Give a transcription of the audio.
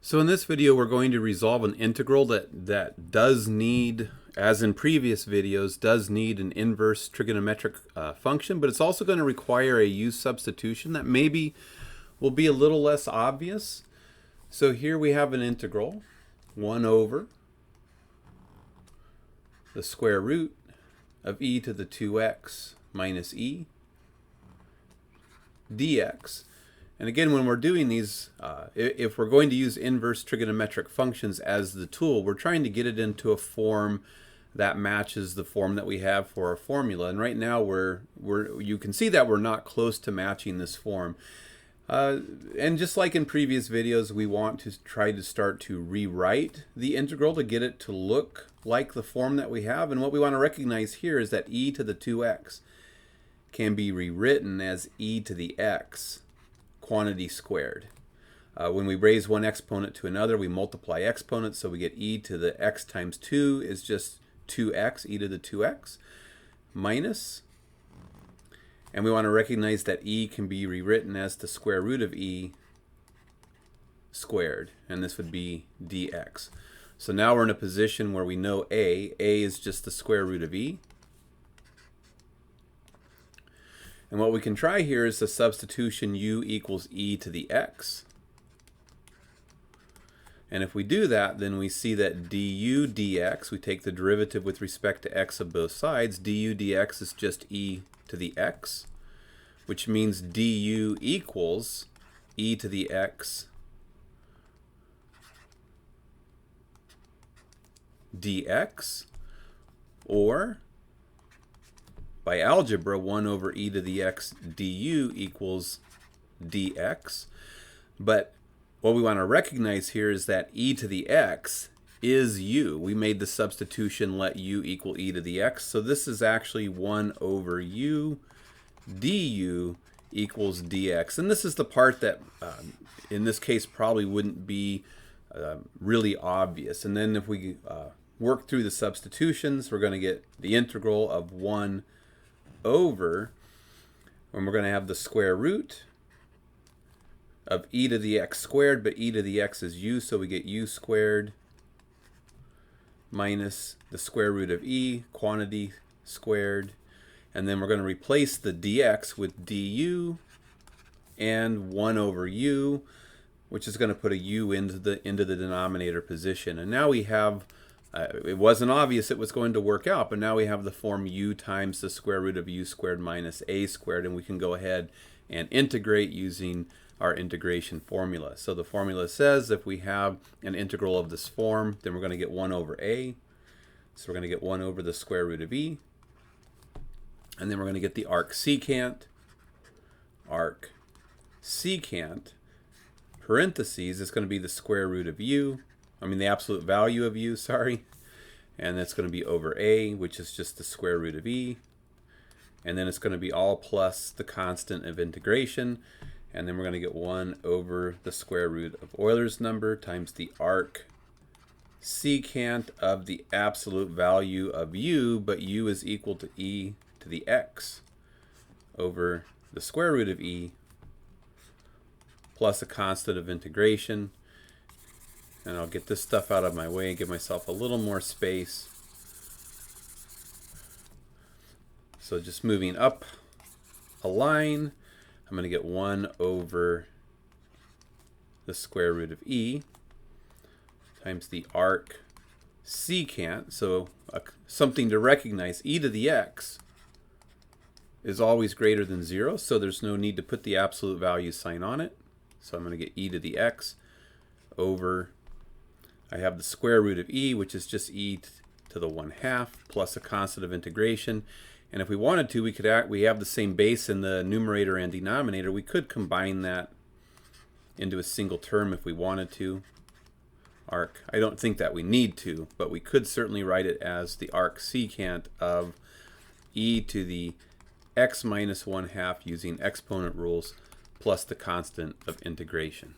So in this video we're going to resolve an integral that does need, as in previous videos, does need an inverse trigonometric function, but it's also going to require a u-substitution that maybe will be a little less obvious. So here we have an integral, 1 over the square root of e to the 2x minus e dx. And again, when we're doing these, if we're going to use inverse trigonometric functions as the tool, we're trying to get it into a form that matches the form that we have for our formula. And right now, you can see that we're not close to matching this form. And just like in previous videos, we want to try to start to rewrite the integral to get it to look like the form that we have. And what we want to recognize here is that e to the 2x can be rewritten as e to the x quantity squared. When we raise one exponent to another, we multiply exponents, so we get e to the x times 2 is just 2x, e to the 2x, minus, and we want to recognize that e can be rewritten as the square root of e squared, and this would be dx. So now we're in a position where we know a is just the square root of e. And what we can try here is the substitution u equals e to the x. And if we do that, then we see that du dx, we take the derivative with respect to x of both sides, du dx is just e to the x, which means du equals e to the x dx, or by algebra, 1 over e to the x du equals dx. But what we want to recognize here is that e to the x is u. We made the substitution let u equal e to the x. So this is actually 1 over u du equals dx. And this is the part that, in this case, probably wouldn't be really obvious. And then if we work through the substitutions, we're going to get the integral of 1 over, and we're going to have the square root of e to the x squared, but e to the x is u, so we get u squared minus the square root of e, quantity squared, and then we're going to replace the dx with du and 1 over u, which is going to put a u into the denominator position. And now we have, it wasn't obvious it was going to work out, but now we have the form u times the square root of u squared minus a squared, and we can go ahead and integrate using our integration formula. So the formula says if we have an integral of this form, then we're going to get 1 over a. So we're going to get 1 over the square root of e. And then we're going to get the arc secant. Arc secant, parentheses, is going to be the square root of u. The absolute value of u, sorry. And that's going to be over a, which is just the square root of e. And then it's going to be all plus the constant of integration. And then we're going to get 1 over the square root of Euler's number times the arc secant of the absolute value of u, but u is equal to e to the x over the square root of e plus a constant of integration. And I'll get this stuff out of my way and give myself a little more space. So just moving up a line, I'm going to get 1 over the square root of e times the arc secant. So something to recognize, e to the x is always greater than 0, so there's no need to put the absolute value sign on it. So I'm going to get e to the x over, I have the square root of e, which is just e to the 1/2 plus a constant of integration. And if we wanted to, we have the same base in the numerator and denominator. We could combine that into a single term if we wanted to. Arc, I don't think that we need to, but we could certainly write it as the arc secant of e to the x minus 1/2 using exponent rules plus the constant of integration.